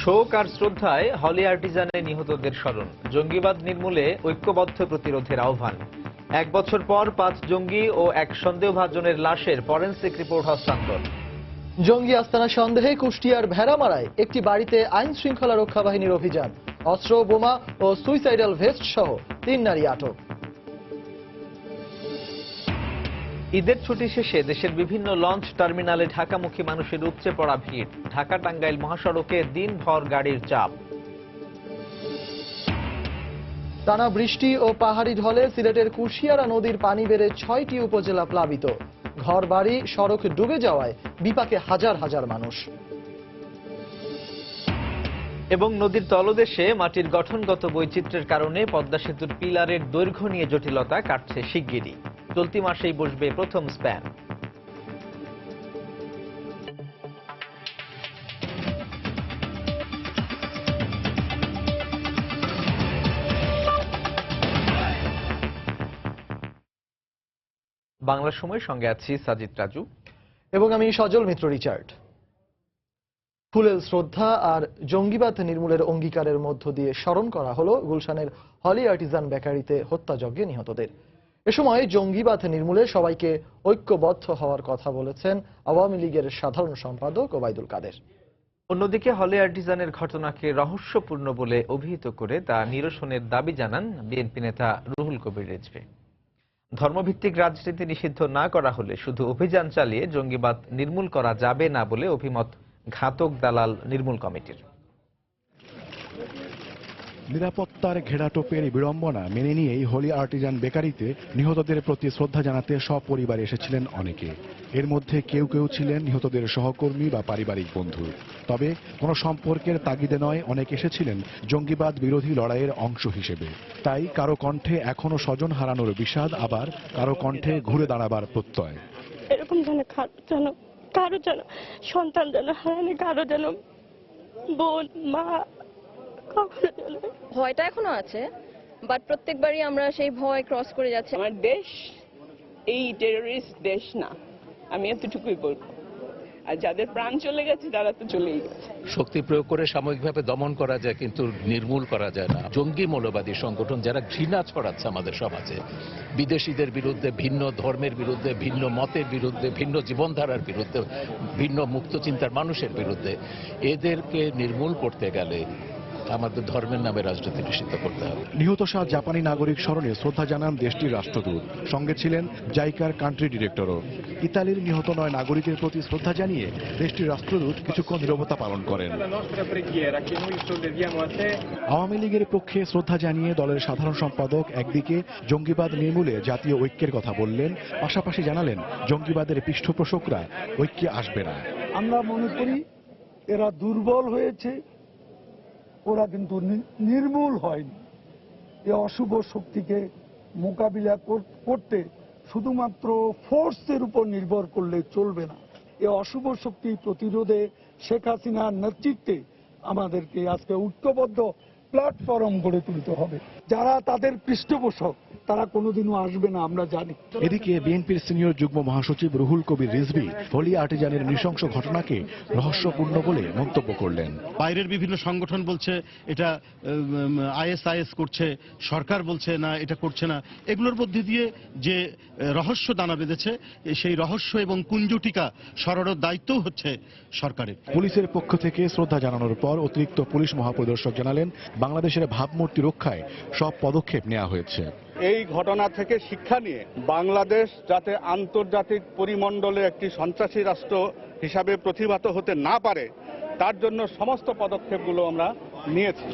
শোক আর শ্রদ্ধায় হলি আর্টিজানে নিহতদের স্মরণ, জঙ্গিবাদ নির্মূলে ঐক্যবদ্ধ প্রতিরোধের আহ্বান। 1 বছর পর 5 জঙ্গি ও এক সন্দেহভাজনের লাশের ফরেনসিক রিপোর্ট হস্তান্তর। জঙ্গি আস্তানা সন্দেহে কুষ্টিয়ার ভেড়ামারায় একটি বাড়িতে আইন শৃঙ্খলা রক্ষা বাহিনীর অভিযান, অস্ত্র, বোমা ও সুইসাইডাল ভেস্ট সহ 3 নারী আটক। ঈদের ছুটি শেষে দেশের বিভিন্ন লঞ্চ টার্মিনালে ঢাকামুখী মানুষের উপচে পড়া ভিড়, ঢাকা টাঙ্গাইল মহাসড়কে দিনভর গাড়ির চাপ। টানা বৃষ্টি ও পাহাড়ি ঢলে সিলেটের কুশিয়ারা নদীর পানি বেড়ে 6টি উপজেলা প্লাবিত, ঘরবাড়ি সড়ক ডুবে যাওয়ায় বিপাকে হাজার হাজার মানুষ। এবং নদীর তলদেশে মাটির গঠনগত বৈচিত্র্যের কারণে পদ্মা সেতুর পিলারের দৈর্ঘ্য নিয়ে জটিলতা কাটছে শিগগিরই, চলতি মাসেই বসবে প্রথম স্প্যান। বাংলা সময়ের সঙ্গে আছি সাজিদ রাজু এবং আমি সজল মিত্র রিচার্ড। ফুলেল শ্রদ্ধা আর জঙ্গিবাদ নির্মূলের অঙ্গীকারের মধ্য দিয়ে স্মরণ করা হলো গুলশানের হলি আর্টিজান বেকারিতে হত্যাযজ্ঞে নিহতদের। এ সময় জঙ্গিবাদ নির্মূলে সবাইকে ঐক্যবদ্ধ হওয়ার কথা বলেছেন আওয়ামী লীগের সাধারণ সম্পাদক ওবায়দুল কাদের। অন্যদিকে হলি আর্টিজানের ঘটনাকে রহস্যপূর্ণ বলে অভিহিত করে তা নিরসনের দাবি জানান বিএনপি নেতা রুহুল কবির রিজভী। ধর্মভিত্তিক রাজনীতি নিষিদ্ধ না করা হলে শুধু অভিযান চালিয়ে জঙ্গিবাদ নির্মূল করা যাবে না বলে অভিমত ঘাতক দালাল নির্মূল কমিটির। নিরাপত্তার ঘেরাটোপের বিড়ম্বনা মেনে নিয়েই হলি আর্টিজান বেকারিতে নিহতদের প্রতি শ্রদ্ধা জানাতে সপরিবারে এসেছিলেন অনেকে। এর মধ্যে কেউ কেউ ছিলেন নিহতদের সহকর্মী বা পারিবারিক বন্ধু। তবে কোনো সম্পর্কের তাগিদে নয়, অনেকে এসেছিলেন জঙ্গিবাদ বিরোধী লড়াইয়ের অংশ হিসেবে। তাই কারো কণ্ঠে এখনো স্বজন হারানোর বিষাদ, আবার কারো কণ্ঠে ঘুরে দাঁড়াবার প্রত্যয়। এরকম যেন কারো যেন সন্তান যেন হারানি, কারো যেন বোন মা, ভয়টা এখনো আছে, বাট প্রত্যেকবারই আমরা সেই ভয় ক্রস করে যাচ্ছি। আমার দেশ এই টেররিস্ট দেশ না, আমি এতটুকুই বলবো। আর যাদের প্রাণ চলে গেছে তারা তো চলেই গেছে। শক্তি প্রয়োগ করে সাময়িকভাবে দমন করা যায়, কিন্তু নির্মূল করা যায় না। জঙ্গি মৌলবাদী সংগঠন যারা ঘৃণা ছড়াচ্ছে আমাদের সমাজে, বিদেশিদের বিরুদ্ধে, ভিন্ন ধর্মের বিরুদ্ধে, ভিন্ন মতের বিরুদ্ধে, ভিন্ন জীবনধারার বিরুদ্ধে, ভিন্ন মুক্ত চিন্তার মানুষের বিরুদ্ধে, এদেরকে নির্মূল করতে গেলে আমাদের ধর্মের নামে রাজনীতি নিষিদ্ধ করতে হবে। নিহত 7 জাপানি নাগরিক স্মরণে শ্রদ্ধা জানান দেশটির রাষ্ট্রদূত, সঙ্গে ছিলেন জাইকার কান্ট্রি ডিরেক্টরও। ইতালির নিহত 9 নাগরিকের প্রতি শ্রদ্ধা জানিয়ে দেশটির রাষ্ট্রদূত কিছুক্ষণ নীরবতা পালন করেন। আওয়ামী লীগের পক্ষে শ্রদ্ধা জানিয়ে দলের সাধারণ সম্পাদক একদিকে জঙ্গিবাদ নির্মূলে জাতীয় ঐক্যের কথা বললেন, পাশাপাশি জানালেন জঙ্গিবাদের পৃষ্ঠপোষকরা ঐক্যে আসবে না। আমরা মনে করি এরা দুর্বল হয়েছে, ওরা কিন্তু নির্মূল হয়নি। এ অশুভ শক্তিকে মোকাবিলা করতে শুধুমাত্র ফোর্সের উপর নির্ভর করলে চলবে না। এ অশুভ শক্তি প্রতিরোধে শেখ হাসিনার নেতৃত্বে আমাদেরকে আজকে ঐক্যবদ্ধ প্ল্যাটফর্ম গড়ে তুলতে হবে। যারা তাদের পৃষ্ঠপোষক তারা কোনোদিনও আসবে না, আমরা জানি। এদিকে বিএনপির সিনিয়র যুগ্ম মহাসচিব রুহুল কবির রিজভী হলি আর্টিজানের নৃশংস ঘটনাকে রহস্যপূর্ণ বলে মন্তব্য করলেন। বাইরের বিভিন্ন সংগঠন বলছে এটা আইএসআইএস করছে, সরকার বলছে না এটা করছে না। এগুলোর মধ্যে দিয়ে যে রহস্য দানা বেঁধেছে, সেই রহস্য এবং কুঞ্জটিকা সরানোর দায়িত্বও হচ্ছে সরকারের। পুলিশের পক্ষ থেকে শ্রদ্ধা জানানোর পর অতিরিক্ত পুলিশ মহাপরিদর্শক জানালেন, বাংলাদেশের ভাবমূর্তি রক্ষায় সব পদক্ষেপ নেওয়া হয়েছে। এই ঘটনা থেকে শিক্ষা নিয়ে বাংলাদেশ যাতে আন্তর্জাতিক পরিমণ্ডলে একটি সন্ত্রাসী রাষ্ট্র হিসাবে প্রতিভাত হতে না পারে, তার জন্য সমস্ত পদক্ষেপগুলো আমরা নিয়েছি।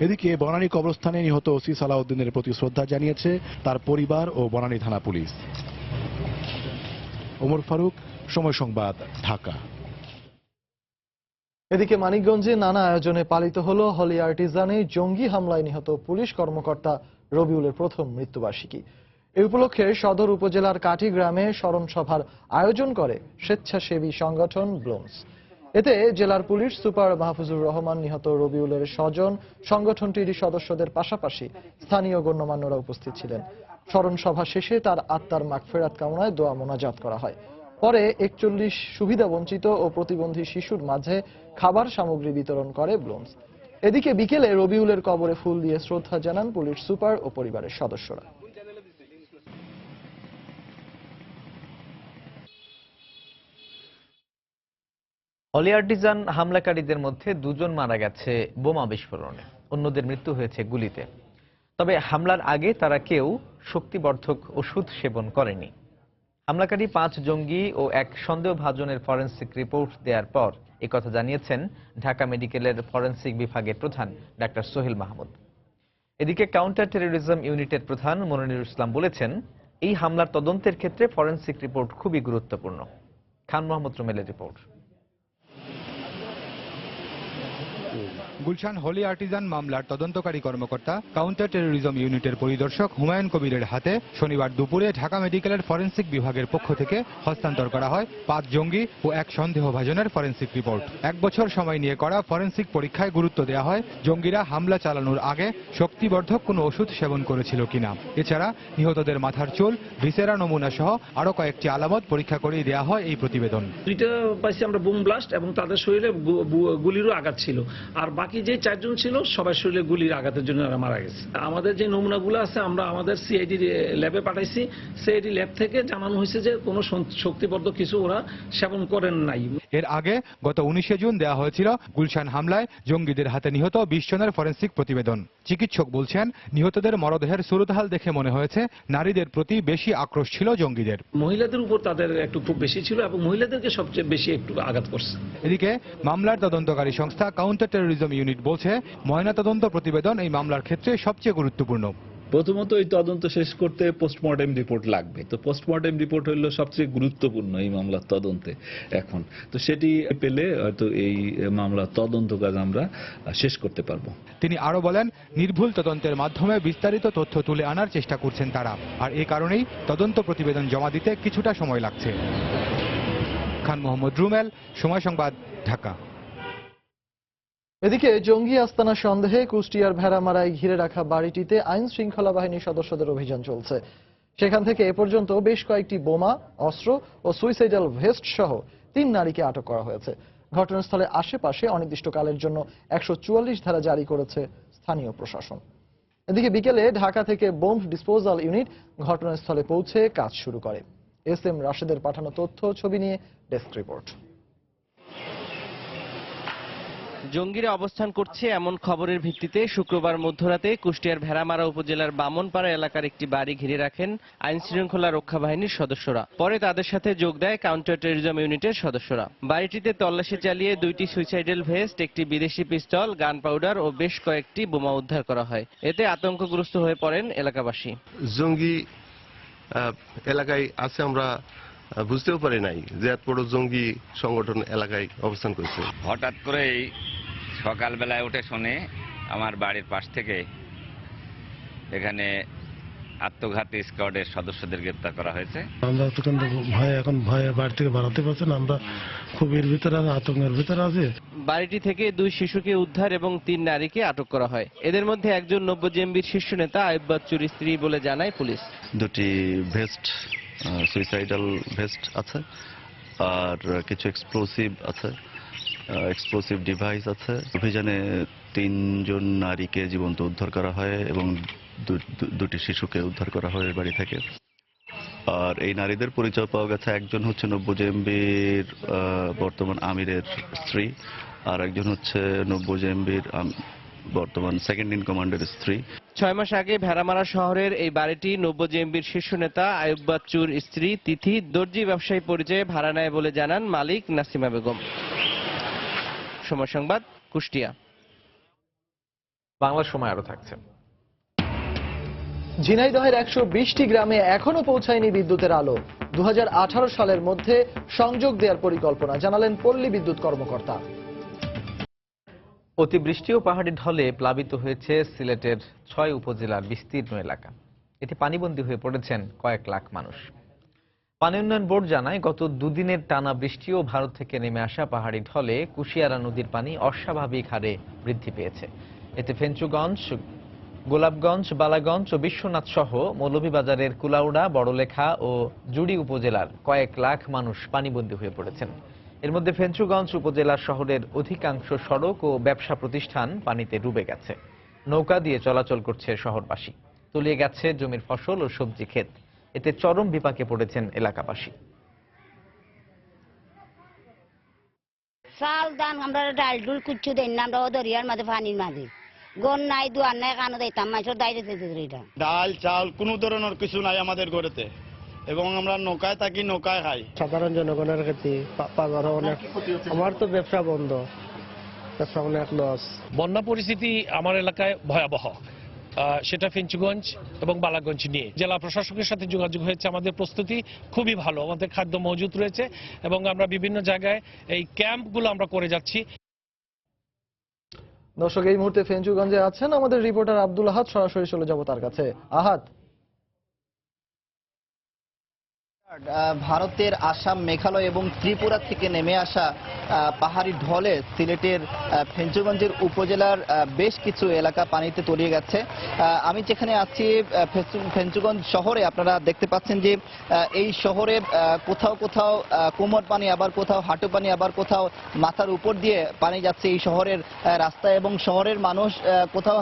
এদিকে বনানী কবরস্থানে নিহত ওসি সালাউদ্দিনের প্রতি শ্রদ্ধা জানিয়েছে তার পরিবার ও বনানী থানা পুলিশ। ওমর ফারুক, সময় সংবাদ, ঢাকা। এদিকে মানিকগঞ্জে নানা আয়োজনে পালিত হলো হলি আর্টিজানে জঙ্গি হামলায় নিহত পুলিশ কর্মকর্তা রবিউলের প্রথম মৃত্যুবার্ষিকী। এই উপলক্ষে সদর উপজেলার কাটি গ্রামে স্মরণ সভার আয়োজন করে স্বেচ্ছাসেবী সংগঠন ব্লুমস। এতে জেলার পুলিশ সুপার মাহফুজুর রহমান, নিহত রবিউলের স্বজন, সংগঠনটির সদস্যদের পাশাপাশি স্থানীয় গণ্যমান্যরা উপস্থিত ছিলেন। স্মরণ সভা শেষে তার আত্মার মাগফিরাত কামনায় দোয়া মোনাজাত করা হয়। পরে 41 সুবিধাবঞ্চিত ও প্রতিবন্ধী শিশুর মাঝে খাবার সামগ্রী বিতরণ করে ব্লুমস। এদিকে বিকেলে রবিউলের কবরে ফুল দিয়ে শ্রদ্ধা জানান পুলিশ সুপার ও পরিবারের সদস্যরা। হলি আর্টিজান হামলাকারীদের মধ্যে 2 জন মারা গেছে বোমা বিস্ফোরণে, অন্যদের মৃত্যু হয়েছে গুলিতে। তবে হামলার আগে তারা কেউ শক্তিবর্ধক ওষুধ সেবন করেনি। হামলাকারী 5 জঙ্গি ও এক সন্দেহভাজনের ফরেনসিক রিপোর্ট দেওয়ার পর একথা জানিয়েছেন ঢাকা মেডিকেলের ফরেনসিক বিভাগের প্রধান ডাক্তার সোহেল মাহমুদ। এদিকে কাউন্টার টেরোরিজম ইউনিটের প্রধান মনিরুল ইসলাম বলেছেন, এই হামলার তদন্তের ক্ষেত্রে ফরেনসিক রিপোর্ট খুবই গুরুত্বপূর্ণ। খান মোহাম্মদ রুমেলের রিপোর্ট। গুলশান হলি আর্টিজান মামলার তদন্তকারী কর্মকর্তা কাউন্টার টেরোরিজম ইউনিটের পরিদর্শক হুমায়ুন কবিরের হাতে শনিবার দুপুরে ঢাকা মেডিকেলের ফরেনসিক বিভাগের পক্ষ থেকে হস্তান্তর করা হয় 5 জঙ্গি ও এক সন্দেহভাজনের ফরেনসিক রিপোর্ট। 1 বছর সময় নিয়ে করা ফরেনসিক পরীক্ষায় গুরুত্ব দেওয়া হয় জঙ্গিরা হামলা চালানোর আগে শক্তিবর্ধক কোনো ওষুধ সেবন করেছিল কিনা। এছাড়া নিহতদের মাথার চুল, ভিসেরা নমুনা সহ আরো কয়েকটি আলামত পরীক্ষা করে দেওয়া হয় এই প্রতিবেদন। দুইটা পাইছি আমরা বুম ব্লাস্ট এবং তাদের শরীরে গুলিরও আঘাত ছিল, আর বাকি যে 4 জন ছিল সবার শরীরে গুলির আঘাতের জন্য এরা মারা গেছে। আমাদের যে নমুনাগুলো আছে আমরা আমাদের সিআইডি ল্যাবে পাঠাইছি, সিআইডি ল্যাব থেকে জানানো হয়েছে যে কোনো শক্তিবর্ধক কিছু ওরা সেবন করেন নাই। এর আগে গত 19 জুন দেওয়া হয়েছিল গুলশান হামলায় জঙ্গিদের হাতে নিহত 20 জনের ফরেনসিক প্রতিবেদন। চিকিৎসক বলছেন, নিহতদের মরদেহের সুরতহাল দেখে মনে হয়েছে নারীদের প্রতি বেশি আক্রোশ ছিল জঙ্গিদের। মহিলাদের উপর তাদের একটু খুব বেশি ছিল এবং মহিলাদেরকে সবচেয়ে বেশি একটু আঘাত করছে। এদিকে মামলার তদন্তকারী সংস্থা কাউন্টার টেরোরিজম ইউনিট বলছে, ময়নাতদন্ত প্রতিবেদন এই মামলার ক্ষেত্রে সবচেয়ে গুরুত্বপূর্ণ। প্রথমত এই তদন্ত শেষ করতে পোস্টমর্টেম রিপোর্ট লাগবে, তো পোস্টমর্টেম রিপোর্ট হলো সবচেয়ে গুরুত্বপূর্ণ এই মামলার তদন্তে এখন। তো সেটি পেলে হয়তো এই মামলার তদন্ত কাজ আমরা শেষ করতে পারবো। তিনি আরো বলেন, নির্ভুল তদন্তের মাধ্যমে বিস্তারিত তথ্য তুলে আনার চেষ্টা করছেন তারা, আর এই কারণেই তদন্ত প্রতিবেদন জমা দিতে কিছুটা সময় লাগছে। খান মোহাম্মদ রুমেল, সময় সংবাদ, ঢাকা। এদিকে জঙ্গি আস্তানা সন্দেহে কুষ্টিয়ার ভেড়ামারায় ঘিরে রাখা বাড়িটিতে আইন শৃঙ্খলা বাহিনীর সদস্যদের অভিযান চলছে। সেখান থেকে এ পর্যন্ত বেশ কয়েকটি বোমা, অস্ত্র ও সুইসাইডাল ভেস্ট সহ 3 নারীকে আটক করা হয়েছে। ঘটনাস্থলের আশেপাশে অনির্দিষ্টকালের জন্য 144 ধারা জারি করেছে স্থানীয় প্রশাসন। এদিকে বিকেলে ঢাকা থেকে বোম ডিসপোজাল ইউনিট ঘটনাস্থলে পৌঁছে কাজ শুরু করে। এস এম রাশেদের পাঠানো তথ্য ছবি নিয়ে ডেস্ক রিপোর্ট। জঙ্গিরা অবস্থান করছে এমন খবরের ভিত্তিতে শুক্রবার মধ্যরাতে কুষ্টিয়ার ভেড়ামারা উপজেলার বামনপাড়া এলাকার একটি বাড়ি ঘিরে রাখেন আইন শৃঙ্খলা রক্ষা বাহিনীর সদস্যরা। পরে তাদের সাথে যোগ দেয় কাউন্টার টেরোরিজম ইউনিটের সদস্যরা। বাড়িটিতে তল্লাশি চালিয়ে 2টি সুইসাইডাল ভেস্ট, একটি বিদেশি পিস্তল, গান পাউডার ও বেশ কয়েকটি বোমা উদ্ধার করা হয়। এতে আতঙ্কগ্রস্ত হয়ে পড়েন এলাকাবাসী। জঙ্গি এলাকায় আছে আমরা বুঝতেও পারি নাই যে এত বড় জঙ্গি সংগঠন এলাকায় অবস্থান করছে। হঠাৎ করেই সকালবেলায় উঠে শুনে আমার বাড়ির পাশ থেকে এখানে আত্মঘাতী স্কোয়াডের সদস্যদের গ্রেপ্তার করা হয়েছে। আমরা প্রচন্ড ভয়ে বাড়ি থেকে বাড়াতে পারছি না, আমরা খুব এর ভিতরে আতঙ্কের ভিতরে আছি। বাড়িটি থেকে 2 শিশুকে উদ্ধার এবং 3 নারীকে আটক করা হয়। এদের মধ্যে একজন নব্যজেএমবির শীর্ষ নেতা আইয়ুব বাচ্চুর স্ত্রী বলে জানায় পুলিশ। 2টি ভেস্ট, সুইসাইডাল ভেস্ট আছে, আর কিছু এক্সপ্লোসিভ আছে, এক্সপ্লোসিভ ডিভাইস আছে। অভিযানে 3 জন নারীকে জীবন্ত উদ্ধার করা হয় এবং 2টি শিশুকে উদ্ধার করা হয় বাড়ি থেকে। আর এই নারীদের পরিচয় পাওয়া গেছে, একজন হচ্ছে নব্যজেএমবির বর্তমান আমিরের স্ত্রী, আর একজন হচ্ছে নব্যজেএমবির বর্তমান সেকেন্ড ইন কমান্ডের স্ত্রী। 6 মাস আগে ভেড়ামারা শহরের এই বাড়িটি নব্যজেএমবির শীর্ষ নেতা আইয়ুব বাচ্চুর স্ত্রী তিথি দর্জি ব্যবসায়ী পরিচয়ে ভাড়া নেয় বলে জানান মালিক নাসিমা বেগম। সময় সংবাদ, কুষ্টিয়া। বাংলা সময় আরো থাকছে। ঝিনাইদহের 120টি গ্রামে এখনো পৌঁছায়নি বিদ্যুতের আলো। 2018 সালের মধ্যে সংযোগ দেওয়ার পরিকল্পনা জানালেন পল্লী বিদ্যুৎ কর্মকর্তা। অতিবৃষ্টি ও পাহাড়ি ঢলে প্লাবিত হয়েছে সিলেটের 6 উপজেলার বিস্তীর্ণ এলাকা। এতে পানিবন্দী হয়ে পড়েছেন কয়েক লাখ মানুষ। পানি উন্নয়ন বোর্ড জানায়, গত 2 দিনের টানা বৃষ্টি ও ভারত থেকে নেমে আসা পাহাড়ি ঢলে কুশিয়ারা নদীর পানি অস্বাভাবিক হারে বৃদ্ধি পেয়েছে। এতে ফেঞ্চুগঞ্জ, গোলাপগঞ্জ, বালাগঞ্জ ও বিশ্বনাথ সহ মৌলভীবাজারের কুলাউড়া, বড়লেখা ও জুড়ি উপজেলার কয়েক লাখ মানুষ পানিবন্দী হয়ে পড়েছেন। এর মধ্যে ফেঞ্চুগঞ্জ উপজেলার শহরের অধিকাংশ সড়ক ও ব্যবসা প্রতিষ্ঠান পানিতে ডুবে গেছে। নৌকা দিয়ে চলাচল করছে শহরবাসী। তলিয়ে গেছে জমির ফসল ও সবজি ক্ষেত। এতে চরম বিপাকে পড়েছেন এলাকাবাসী। চাল দান আমরা ডাল ডুল কুচ্ছু দেন না, আমরা দরিয়ার মাঝে পানির মাঝে গন নাই দুয়ার নাই কানো দিতাম মাইসর দাইরে এটা ডাল চাল কোনো ধরনের কিছু নাই আমাদের ঘরেতে, এবং আমরা নৌকায় থাকি, নৌকায় খাই। সাধারণ জনগণের ক্ষেত্রে বাজার অনেক, আমার তো ব্যবসা বন্ধ, ব্যবসা অনেক লস। বন্যা পরিস্থিতি আমার এলাকায় ভয়াবহ, সেটা ফেঞ্চুগঞ্জ এবং বালাগঞ্জ নিয়ে জেলা প্রশাসকের সাথে যোগাযোগ হয়েছে। আমাদের প্রস্তুতি খুবই ভালো, আমাদের খাদ্য মজুত রয়েছে এবং আমরা বিভিন্ন জায়গায় এই ক্যাম্পগুলো আমরা করে যাচ্ছি। দর্শক, এই মুহূর্তে ফেঞ্চুগঞ্জে আছেন আমাদের রিপোর্টার আব্দুল আহাদ, সরাসরি চলে যাব তার কাছে। আহাদ, ভারতের আসাম, মেঘালয় এবং ত্রিপুরা থেকে নেমে আসা পাহাড়ি ঢলে সিলেটের ফেঞ্চুগঞ্জের উপজেলার বেশ কিছু এলাকা পানিতে তলিয়ে গেছে। আমি যেখানে আছি ফেঞ্চুগঞ্জ শহরে, আপনারা দেখতে পাচ্ছেন যে এই শহরে কোথাও কোথাও কোমর পানি, আবার কোথাও হাঁটু পানি, আবার কোথাও মাথার উপর দিয়ে পানি যাচ্ছে এই শহরের রাস্তায়, এবং শহরের মানুষ কোথাও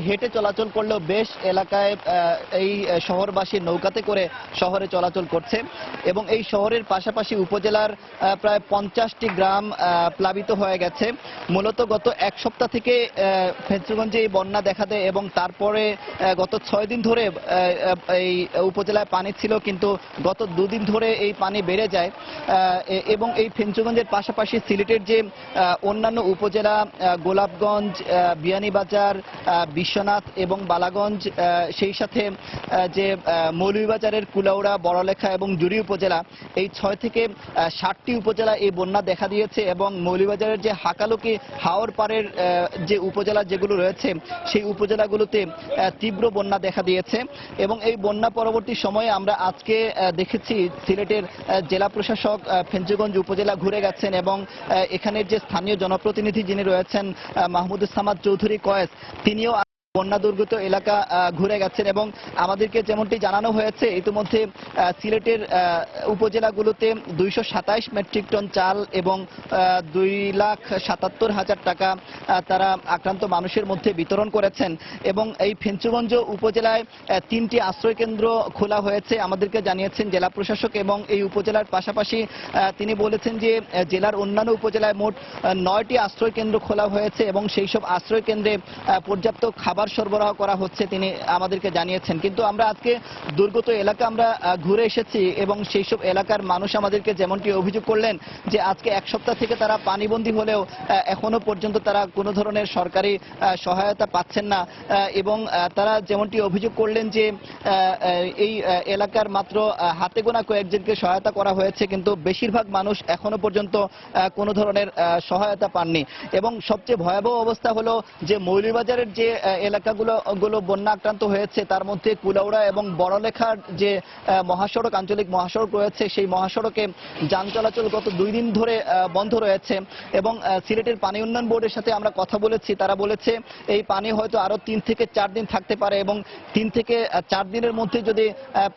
হেঁটে চলাচল করলেও বেশ এলাকায় এই শহরবাসী নৌকাতে করে শহরে চলাচল করছে। এবং এই শহরের পাশাপাশি উপজেলার প্রায় 50টি গ্রাম প্লাবিত হয়ে গেছে। মূলত গত এক সপ্তাহ থেকে ফেঞ্চুগঞ্জে এই বন্যা দেখা দেয়, এবং তারপরে গত 6 দিন ধরে এই উপজেলায় পানি ছিল, কিন্তু গত 2 দিন ধরে এই পানি বেড়ে যায়। এবং এই ফেঞ্চুগঞ্জের পাশাপাশি সিলেটের যে অন্যান্য উপজেলা গোলাপগঞ্জ, বিয়ানীবাজার, বিশ্বনাথ এবং বালাগঞ্জ, সেই সাথে যে মৌলভীবাজারের কুলাউড়া, বড়লেখা এবং জুড়ি উপজেলা, এই 6 থেকে 7টি উপজেলা এই বন্যা দেখা দিয়েছে। এবং মৌলভীবাজারের যে হাকালুকি হাওর পাড়ের যে উপজেলা যেগুলো রয়েছে, সেই উপজেলাগুলোতে তীব্র বন্যা দেখা দিয়েছে। এবং এই বন্যা পরবর্তী সময়ে আমরা আজকে দেখেছি সিলেটের জেলা প্রশাসক ফেঞ্চুগঞ্জ উপজেলা ঘুরে গেছেন, এবং এখানের যে স্থানীয় জনপ্রতিনিধি যিনি রয়েছেন মাহমুদুস সামাদ চৌধুরী কয়েস, তিনিও বন্যা দুর্গত এলাকা ঘুরে গেছেন। এবং আমাদেরকে যেমনটি জানানো হয়েছে, ইতিমধ্যে সিলেটের উপজেলাগুলোতে 227 মেট্রিক টন চাল এবং 2,77,000 টাকা তারা আক্রান্ত মানুষের মধ্যে বিতরণ করেছেন। এবং এই ফেঞ্চুগঞ্জ উপজেলায় 3টি আশ্রয় কেন্দ্র খোলা হয়েছে আমাদেরকে জানিয়েছেন জেলা প্রশাসক। এবং এই উপজেলার পাশাপাশি তিনি বলেছেন যে জেলার অন্যান্য উপজেলায় মোট 9টি আশ্রয় কেন্দ্র খোলা হয়েছে, এবং সেই সব আশ্রয় কেন্দ্রে পর্যাপ্ত খাবার সরবরাহ করা হচ্ছে তিনি আমাদেরকে জানিয়েছেন। কিন্তু আমরা আজকে দুর্গত এলাকা আমরা ঘুরে এসেছি, এবং সেই সব এলাকার মানুষ আমাদেরকে যেমনটি অভিযোগ করলেন যে আজকে এক সপ্তাহ থেকে তারা পানিবন্দী হলেও এখনো পর্যন্ত তারা কোনো ধরনের সরকারি সহায়তা পাচ্ছেন না। এবং তারা যেমনটি অভিযোগ করলেন যে এই এলাকার মাত্র হাতে গোনা কয়েকজনকে সহায়তা করা হয়েছে, কিন্তু বেশিরভাগ মানুষ এখনো পর্যন্ত কোনো ধরনের সহায়তা পাননি। এবং সবচেয়ে ভয়াবহ অবস্থা হলো যে মৌলভীবাজারের যে এলাকাগুলো বন্যা আক্রান্ত হয়েছে, তার মধ্যে কুলাউড়া এবং বড়লেখার যে মহাসড়ক, আঞ্চলিক মহাসড়ক রয়েছে, সেই মহাসড়কে যান চলাচল গত 2 দিন ধরে বন্ধ রয়েছে। এবং সিলেটের পানি উন্নয়ন বোর্ডের সাথে আমরা কথা বলেছি, তারা বলেছে এই পানি হয়তো আরো 3 থেকে 4 দিন থাকতে পারে, এবং 3 থেকে 4 দিনের মধ্যে যদি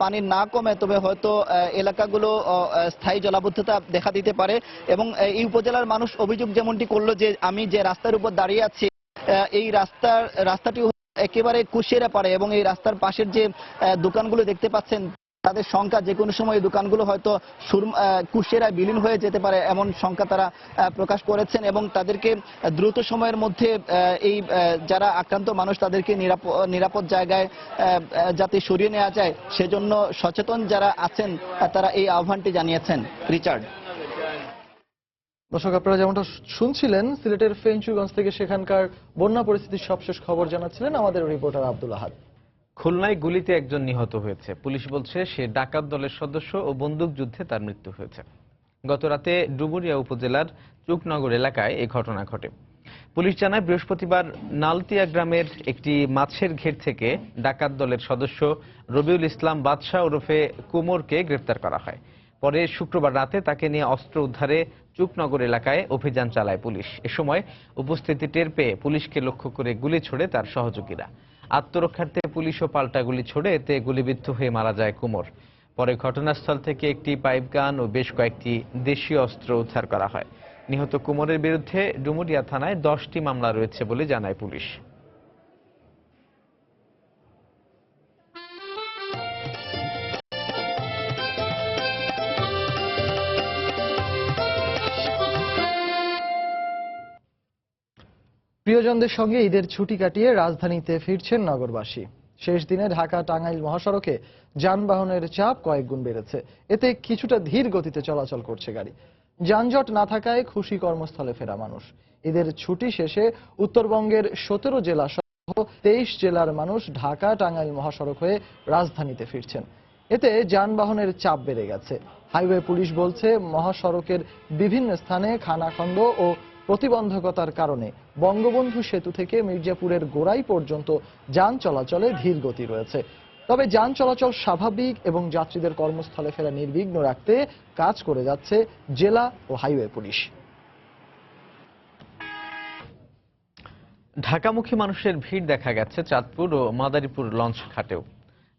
পানি না কমে তবে হয়তো এলাকাগুলো স্থায়ী জলাবদ্ধতা দেখা দিতে পারে। এবং এই উপজেলার মানুষ অভিযোগ যেমনটি করলো যে আমি যে রাস্তার উপর দাঁড়িয়ে আছি, এই রাস্তাটি একেবারে কুশিয়ারা পাড়ে, এবং এই রাস্তার পাশের যে দোকানগুলো দেখতে পাচ্ছেন তাদের সংখ্যা যে কোনো সময় এই দোকানগুলো হয়তো কুশিয়ারায় বিলীন হয়ে যেতে পারে, এমন সংখ্যা তারা প্রকাশ করেছেন। এবং তাদেরকে দ্রুত সময়ের মধ্যে এই যারা আক্রান্ত মানুষ তাদেরকে নিরাপদ জায়গায় যাতে সরিয়ে নেওয়া যায় সেজন্য সচেতন যারা আছেন তারা এই আহ্বানটি জানিয়েছেন। রিচার্ড। দর্শক, আপনারা যেমনটা শুনছিলেন সিলেটের ফেঞ্চুগঞ্জ থেকে সেখানকার বন্যা পরিস্থিতির সবশেষ খবর জানাচ্ছিলেন আমাদের রিপোর্টার আব্দুল আহাদ। খুলনায় গুলিতে একজন নিহত হয়েছে। পুলিশ বলছে সে ডাকাত দলের সদস্য ও বন্দুক যুদ্ধে তার মৃত্যু হয়েছে। গত রাতে ডুবুরিয়া উপজেলার চুকনগর এলাকায় এই ঘটনা ঘটে। পুলিশ জানায় বৃহস্পতিবার নালতিয়া গ্রামের একটি মাছের ঘের থেকে ডাকাত দলের সদস্য রবিউল ইসলাম বাদশাহ ওরফে কুমোরকে গ্রেফতার করা হয়। পরে শুক্রবার রাতে তাকে নিয়ে অস্ত্র উদ্ধারে চুকনগর এলাকায় অভিযান চালায় পুলিশ। এ সময় উপস্থিতি টের পেয়ে পুলিশকে লক্ষ্য করে গুলি ছোড়ে তার সহযোগীরা। আত্মরক্ষার্থে পুলিশও পাল্টা গুলি ছড়ে এতে গুলিবিদ্ধ হয়ে মারা যায় কুমোর। পরে ঘটনাস্থল থেকে একটি পাইপ গান ও বেশ কয়েকটি দেশীয় অস্ত্র উদ্ধার করা হয়। নিহত কুমোরের বিরুদ্ধে ডুমুরিয়া থানায় 10টি মামলা রয়েছে বলে জানায় পুলিশ। প্রিয়জনদের সঙ্গে ঈদের ছুটি কাটিয়ে রাজধানীতে ফিরছেন নগরবাসী। শেষ দিনে ঢাকা টাঙ্গাইল মহাসড়কে যানবাহনের চাপ কয়েক গুণ বেড়েছে। এতে কিছুটা ধীর গতিতে চলাচল করছে গাড়ি। যানজট না থাকায় খুশি কর্মস্থলে ফেরা মানুষ। ঈদের ছুটি শেষে উত্তরবঙ্গের 17 জেলা সহ 23 জেলার মানুষ ঢাকা টাঙ্গাইল মহাসড়ক হয়ে রাজধানীতে ফিরছেন। এতে যানবাহনের চাপ বেড়ে গেছে। হাইওয়ে পুলিশ বলছে, মহাসড়কের বিভিন্ন স্থানে খানাখন্দ ও প্রতিবন্ধকতার কারণে বঙ্গবন্ধু সেতু থেকে মির্জাপুরের গোড়াই পর্যন্ত যান চলাচলে ধীর গতি রয়েছে। তবে যান চলাচল স্বাভাবিক এবং যাত্রীদের কর্মস্থলে ফেরা নির্বিঘ্ন রাখতে কাজ করে যাচ্ছে জেলা ও হাইওয়ে পুলিশ। ঢাকামুখী মানুষের ভিড় দেখা গেছে চাঁদপুর ও মাদারীপুর লঞ্চ ঘাটেও।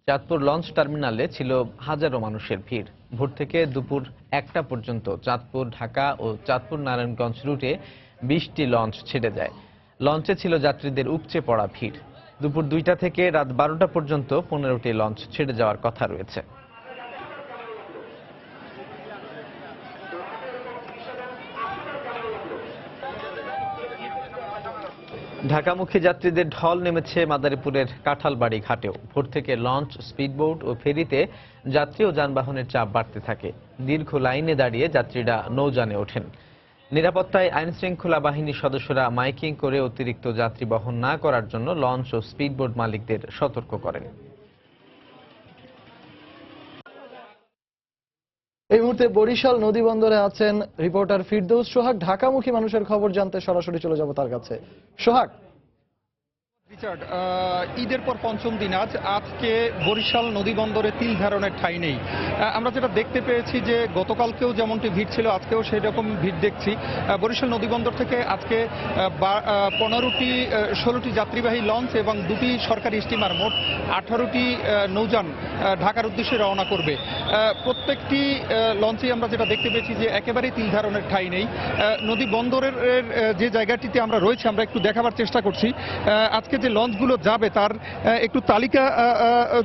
চাঁদপুর লঞ্চ টার্মিনালে ছিল হাজারো মানুষের ভিড়। ভোর থেকে দুপুর 1টা পর্যন্ত চাঁদপুর ঢাকা ও চাঁদপুর নারায়ণগঞ্জ রুটে 20টি লঞ্চ ছেড়ে যায়। লঞ্চে ছিল যাত্রীদের উপচে পড়া ভিড়। দুপুর 2টা থেকে রাত 12টা পর্যন্ত 15টি লঞ্চ ছেড়ে যাওয়ার কথা রয়েছে। ঢাকামুখী যাত্রীদের ঢল নেমেছে মাদারীপুরের কাঁঠালবাড়ি ঘাটেও। ভোর থেকে লঞ্চ, স্পিডবোট ও ফেরিতে যাত্রী ও যানবাহনের চাপ বাড়তে থাকে। দীর্ঘ লাইনে দাঁড়িয়ে যাত্রীরা নৌযানে ওঠেন। নিরাপত্তায় আইনশৃঙ্খলা বাহিনীর সদস্যরা মাইকিং করে অতিরিক্ত যাত্রী বহন না করার জন্য লঞ্চ ও স্পিডবোট মালিকদের সতর্ক করেন। এই মুহূর্তে বরিশাল নদীবন্দরে আছেন রিপোর্টার ফিরদৌস সোহাগ। ঢাকামুখী মানুষের খবর জানতে সরাসরি চলে যাব তার কাছে। সোহাগ, রিচার্ড, ঈদের পর পঞ্চম দিন আজকে বরিশাল নদীবন্দরে তিল ধারণের ঠাঁই নেই। আমরা যেটা দেখতে পেয়েছি যে গতকালকেও যেমনটি ভিড় ছিল, আজকেও সেই রকম ভিড় দেখছি। বরিশাল নদীবন্দর থেকে আজকে 16টি যাত্রীবাহী লঞ্চ এবং 2টি সরকারি স্টিমার, মোট 18টি নৌযান ঢাকার উদ্দেশ্যে রওনা করবে। প্রত্যেকটি লঞ্চেই আমরা যেটা দেখতে পেয়েছি যে একেবারেই তিল ধারণের ঠাঁই নেই। নদী বন্দরের যে জায়গাটিতে আমরা রয়েছি, আমরা একটু দেখাবার চেষ্টা করছি। আজকে যে লঞ্চগুলো যাবে তার একটু তালিকা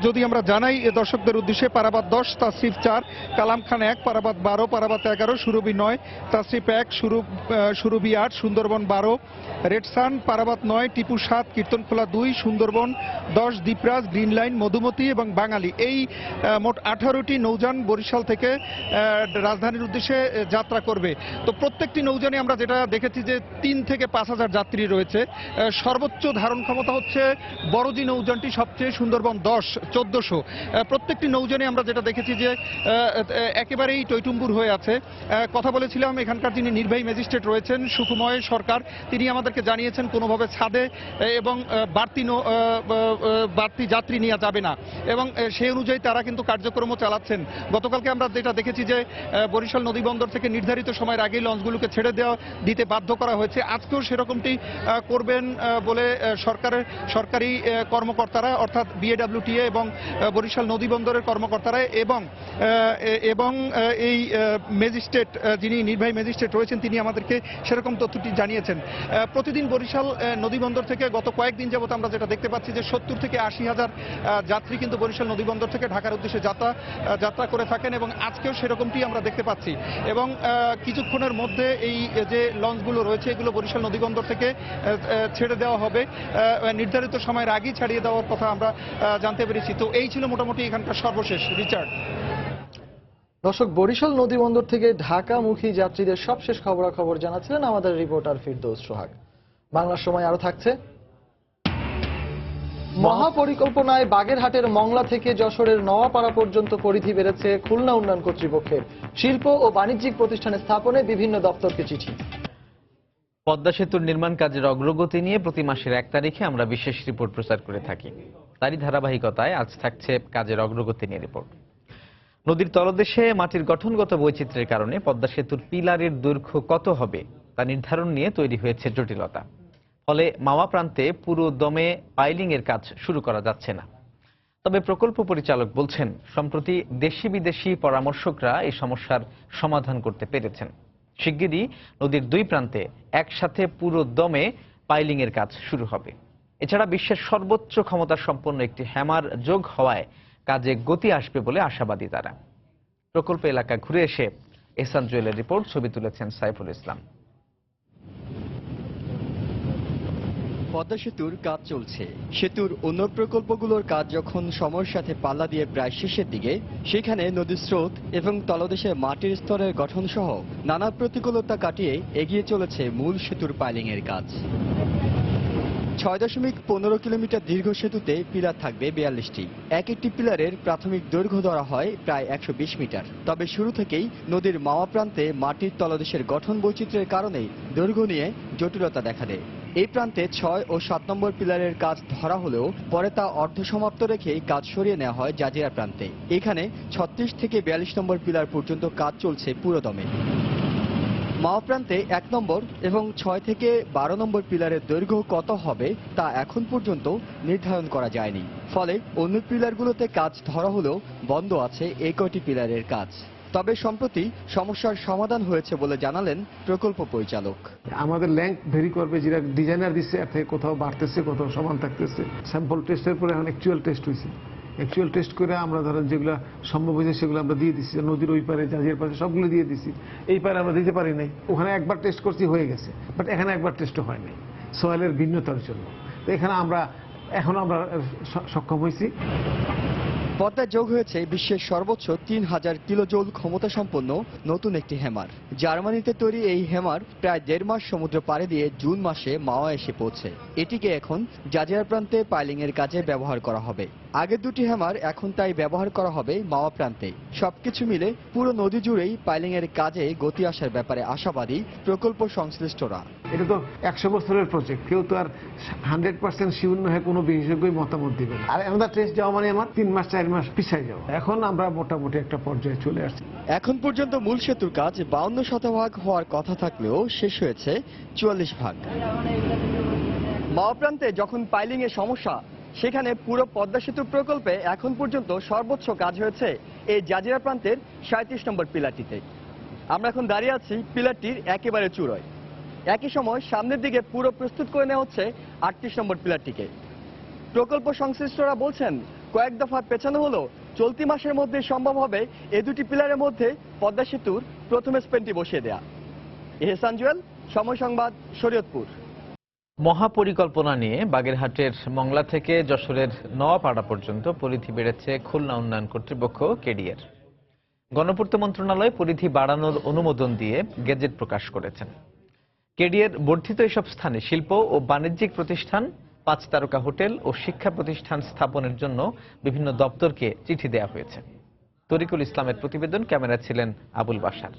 যদি আমরা জানাই দর্শকদের উদ্দেশ্যে: Parabat 10, Tasrif 4, Kalam Khan 1, Parabat 12, Parabat 11, Surabhi 9, Tasrif 1, Surabhi 8, Sundarban 12, Red Sun, Parabat 9, Tipu 7, Kirtankhola 2, Sundarban 10, Dweepraj, Green Line, Madhumati এবং বাঙালি, এই মোট 18টি নৌযান বরিশাল থেকে রাজধানীর উদ্দেশ্যে যাত্রা করবে। তো প্রত্যেকটি নৌযানে আমরা যেটা দেখেছি যে 3 থেকে 5,000 যাত্রী রয়েছে। সর্বোচ্চ ধারণ ক্ষমতা হচ্ছে বড় যে নৌযানটি সবচেয়ে, সুন্দরবন 10, 1400। প্রত্যেকটি নৌযানে আমরা যেটা দেখেছি যে একেবারেই টইটুম্বুর হয়ে আছে। কথা বলেছিলাম এখানকার যিনি নির্বাহী ম্যাজিস্ট্রেট রয়েছেন সুকুময় সরকার, তিনি আমাদেরকে জানিয়েছেন কোনোভাবে ছাদে এবং বাড়তি যাত্রী নেওয়া যাবে না, এবং সেই অনুযায়ী তারা কিন্তু কার্যক্রমও চালাচ্ছেন। গতকালকে আমরা যেটা দেখেছি যে বরিশাল নদীবন্দর থেকে নির্ধারিত সময়ের আগেই লঞ্চগুলোকে ছেড়ে দিতে বাধ্য করা হয়েছে। আজকেও সেরকমটি করবেন বলে সরকারি কর্মকর্তারা, অর্থাৎ বিএডব্লিউটিএ এবং বরিশাল নদীবন্দরের কর্মকর্তারা এবং এই ম্যাজিস্ট্রেট, যিনি নির্বাহী ম্যাজিস্ট্রেট রয়েছেন, তিনি আমাদেরকে সেরকম তথ্যটি জানিয়েছেন। প্রতিদিন বরিশাল নদীবন্দর থেকে গত কয়েকদিন যাবত আমরা যেটা দেখতে পাচ্ছি যে 70 থেকে 80,000 যাত্রী কিন্তু বরিশাল নদীবন্দর থেকে ঢাকার উদ্দেশ্যে যাত্রা করে থাকেন, এবং আজকেও সেরকমটি আমরা দেখতে পাচ্ছি। এবং কিছুক্ষণের মধ্যে এই যে লঞ্চগুলো রয়েছে এগুলো বরিশাল নদীবন্দর থেকে ছেড়ে দেওয়া হবে। নির্ধারিত সময়ের আগেই ছাড়িয়ে দেওয়ার কথা আমরা জানতে পেরেছি। তো এই ছিল মোটামুটি এখানকার সর্বশেষ। রিচার্ড। দর্শক, বরিশাল নদীবন্দর থেকে ঢাকামুখী যাত্রীদের সবশেষ খবরাখবর জানাচ্ছিলেন আমাদের রিপোর্টার ফিরদৌস সোহাগ। বাংলার সময় আরো থাকছে। মহাপরিকল্পনায় বাগেরহাটের মংলা থেকে যশোরের নওয়াপাড়া পর্যন্ত পরিধি বেড়েছে খুলনা উন্নয়ন কর্তৃপক্ষের। শিল্প ও বাণিজ্যিক প্রতিষ্ঠানে স্থাপনে বিভিন্ন দপ্তরকে চিঠি। পদ্মা সেতুর নির্মাণ কাজের অগ্রগতি নিয়ে প্রতি মাসের 1 তারিখে আমরা বিশেষ রিপোর্ট প্রচার করে থাকি। তারই ধারাবাহিকতায় আজ থাকছে কাজের অগ্রগতি নিয়ে রিপোর্ট। নদীর তলদেশে মাটির গঠনগত বৈচিত্র্যের কারণে পদ্মা সেতুর পিলারের দৈর্ঘ্য কত হবে তা নির্ধারণ নিয়ে তৈরি হয়েছে জটিলতা। ফলে মাওয়া প্রান্তে পুরো দমে পাইলিংয়ের কাজ শুরু করা যাচ্ছে না। তবে প্রকল্প পরিচালক বলছেন, সম্প্রতি দেশি বিদেশি পরামর্শকরা এই সমস্যার সমাধান করতে পেরেছেন। শিগগিরই নদীর দুই প্রান্তে একসাথে পুরো দমে পাইলিংয়ের কাজ শুরু হবে। এছাড়া বিশ্বের সর্বোচ্চ ক্ষমতা সম্পন্ন একটি হ্যামার যোগ হওয়ায় কাজে গতি আসবে বলে আশাবাদী তারা। প্রকল্প এলাকা ঘুরে এসে এহসান জুয়েলের রিপোর্ট, ছবি তুলেছেন সাইফুল ইসলাম। পদ্মা সেতুর কাজ চলছে। সেতুর অন্য প্রকল্পগুলোর কাজ যখন সময়ের সাথে পাল্লা দিয়ে প্রায় শেষের দিকে, সেখানে নদীর স্রোত এবং তলদেশে মাটির স্তরের গঠন সহ নানা প্রতিকূলতা কাটিয়ে এগিয়ে চলেছে মূল সেতুর পাইলিংয়ের কাজ। 6.15 কিলোমিটার দীর্ঘ সেতুতে পিলার থাকবে 42টি। এক একটি পিলারের প্রাথমিক দৈর্ঘ্য ধরা হয় প্রায় 120 মিটার। তবে শুরু থেকেই নদীর মাওয়া প্রান্তে মাটির তলদেশের গঠন বৈচিত্র্যের কারণে দৈর্ঘ্য নিয়ে জটিলতা দেখা দেয়। এই প্রান্তে 6 ও 7 নম্বর পিলারের কাজ ধরা হলেও পরে তা অর্ধসমাপ্ত রেখে কাজ সরিয়ে নেওয়া হয় জাজিরা প্রান্তে। এখানে 36 থেকে 42 নম্বর পিলার পর্যন্ত কাজ চলছে পুরোদমে। মাওয়া প্রান্তে 1 নম্বর এবং 6 থেকে 12 নম্বর পিলারের দৈর্ঘ্য কত হবে তা এখন পর্যন্ত নির্ধারণ করা যায়নি। ফলে অন্য পিলারগুলোতে কাজ ধরা হলেও বন্ধ আছে এই কয়টি পিলারের কাজ। তবে সম্প্রতি সমস্যার সমাধান হয়েছে বলে জানালেন প্রকল্প পরিচালক। আমাদের ল্যাঙ্ক ভেরি করবে, যেটা ডিজাইনার দিচ্ছে এর থেকে কোথাও বাড়তেছে, কোথাও সমান থাকতেছে। স্যাম্পল টেস্টের পরে এখন অ্যাকচুয়াল টেস্ট হয়েছে। অ্যাকচুয়াল টেস্ট করে আমরা ধরেন যেগুলো সম্ভব হয়েছে সেগুলো আমরা দিয়ে দিচ্ছি। নদীর ওই পারে, জাজির পাশে সবগুলো দিয়ে দিচ্ছি। এই পারে আমরা দিতে পারি নাই। ওখানে একবার টেস্ট করছি, হয়ে গেছে, বাট এখানে একবার টেস্টও হয় নাই সয়েলের ভিন্নতার জন্য। তো এখানে আমরা সক্ষম হয়েছি। পদ্মায় যোগ হয়েছে বিশ্বের সর্বোচ্চ 3000 কিলোজুল ক্ষমতা সম্পন্ন নতুন একটি হ্যামার। জার্মানিতে তৈরি এই হ্যামার প্রায় 1.5 মাস সমুদ্র পাড়ি দিয়ে জুন মাসে মাওয়া এসে পৌঁছে। এটিকে এখন জাজিরা প্রান্তে পাইলিংয়ের কাজে ব্যবহার করা হবে। আগের দুটি হ্যামার এখন তাই ব্যবহার করা হবে মাওয়া প্রান্তে। সবকিছু মিলে পুরো নদী জুড়েই পাইলিংয়ের কাজে গতি আসার ব্যাপারে আশাবাদী প্রকল্প সংশ্লিষ্টরা। এটা তো 100 বছরের প্রজেক্ট, কেউ তো আর 100% শিওর নয়, কোনো বিশেষজ্ঞই মতামত দিবে না। আর আমাদের টেস্ট যাওয়া মানে আমার 3 মাস 4 মাস পিছায় যাওয়া। এখন আমরা মোটামুটি একটা পর্যায়ে চলে আসছি। এখন পর্যন্ত মূল সেতুর কাজ 52% হওয়ার কথা থাকলেও শেষ হয়েছে 44%। মাওয়া প্রান্তে যখন পাইলিং এর সমস্যা, সেখানে পুরো পদ্মা সেতু প্রকল্পে এখন পর্যন্ত সর্বোচ্চ কাজ হয়েছে এই জাজিরা প্রান্তের 37 নম্বর পিলারটিতে। আমরা এখন দাঁড়িয়ে আছি পিলারটির একেবারে চূড়ায়। একই সময় সামনের দিকে পুরো প্রস্তুত করে নেওয়া হচ্ছে 38 নম্বর পিলারটিকে। প্রকল্প সংশ্লিষ্টরা বলছেন, কয়েক দফা পেছানো হলো চলতি মাসের মধ্যে সম্ভব হবে এই দুটি পিলারের মধ্যে পদ্মা সেতুর প্রথম স্প্যানটি বসিয়ে দেয়া। এহসান জুয়েল, সময় সংবাদ, শরীয়তপুর। মহাপরিকল্পনা নিয়ে বাগেরহাটের মংলা থেকে যশোরের নওয়াপাড়া পর্যন্ত পরিধি বেড়েছে খুলনা উন্নয়ন কর্তৃপক্ষ কেডিএর। গণপূর্ত মন্ত্রণালয় পরিধি বাড়ানোর অনুমোদন দিয়ে গেজেট প্রকাশ করেছেন। কেডিএর বর্ধিত এসব স্থানে শিল্প ও বাণিজ্যিক প্রতিষ্ঠান, 5 তারকা হোটেল ও শিক্ষা প্রতিষ্ঠান স্থাপনের জন্য বিভিন্ন দপ্তরকে চিঠি দেওয়া হয়েছে। তরিকুল ইসলামের প্রতিবেদন, ক্যামেরা ছিলেন আবুল বাশার।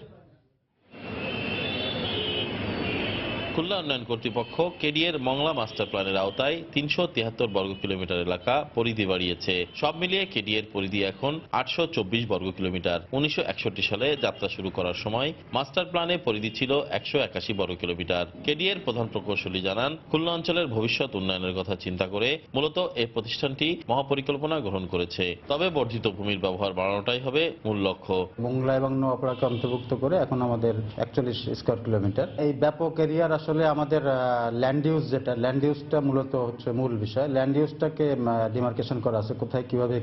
খুলনা উন্নয়ন কর্তৃপক্ষ কেডিএর মংলা মাস্টার প্ল্যানের আওতায় 373 বর্গ কিলোমিটার এলাকা পরিধি বাড়িয়েছে। সব মিলিয়ে কেডিএর পরিধি এখন 824 বর্গ কিলোমিটার। 1961 সালে যাত্রা শুরু করার সময় মাস্টার প্ল্যানে পরিধি ছিল 181 বর্গ কিলোমিটার। কেডিএর প্রধান প্রকৌশলী জানান, খুলনা অঞ্চলের ভবিষ্যৎ উন্নয়নের কথা চিন্তা করে মূলত এই প্রতিষ্ঠানটি মহাপরিকল্পনা গ্রহণ করেছে। তবে বর্ধিত ভূমির ব্যবহার বাড়ানোটাই হবে মূল লক্ষ্য। মংলা এবং নোয়াপাড়াকে অন্তর্ভুক্ত করে এখন আমাদের 41 স্কয়ার কিলোমিটার। এই ব্যাপক এরিয়ার আসলে আমাদের ল্যান্ড ইউজ, যেটা ল্যান্ড ইউজটা মূলত হচ্ছে মূল বিষয়। ল্যান্ড ইউজটাকে ডিমার্কেশন করা আছে, কোথায় কিভাবে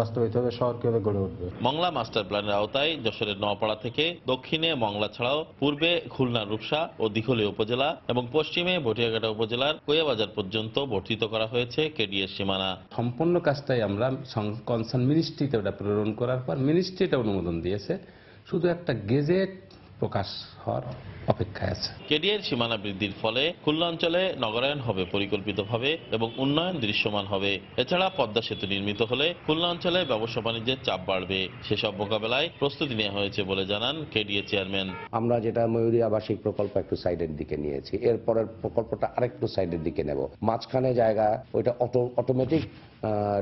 বাস্তবায়িত হবে, শহর কিভাবে গড়ে উঠবে। মংলা মাস্টার প্ল্যানের আওতায় যশোরের নওয়াপাড়া থেকে দক্ষিণে মংলা ছাড়াও পূর্বে খুলনা রূপসা ও দিঘলিয়া উপজেলা এবং পশ্চিমে ভটিয়াঘাটা উপজেলার কোয়াবাজার পর্যন্ত বর্ধিত করা হয়েছে কেডিএর সীমানা। সম্পূর্ণ কাজটাই আমরা কনসার্ন মিনিস্ট্রিতে ওটা প্রেরণ করার পর মিনিস্ট্রি এটা অনুমোদন দিয়েছে, শুধু একটা গেজেট প্রকাশ হওয়ার অপেক্ষায় আছে। কেডিএর সীমানা বৃদ্ধির ফলে খুলনা অঞ্চলে নগরায়ন হবে পরিকল্পিতভাবে এবং উন্নয়ন দৃশ্যমান হবে। এছাড়া পদ্মা সেতু নির্মিত হলে খুলনা অঞ্চলে ব্যবসা বাণিজ্যের চাপ বাড়বে। সেসব মোকাবেলায় প্রস্তুতি নেওয়া হয়েছে বলে জানান কেডিএ চেয়ারম্যান। আমরা যেটা ময়ূরী আবাসিক প্রকল্প একটু সাইডের দিকে নিয়েছি, এরপরের প্রকল্পটা আরেকটু সাইডের দিকে নেব। মাঝখানে জায়গা ওইটা অটোমেটিক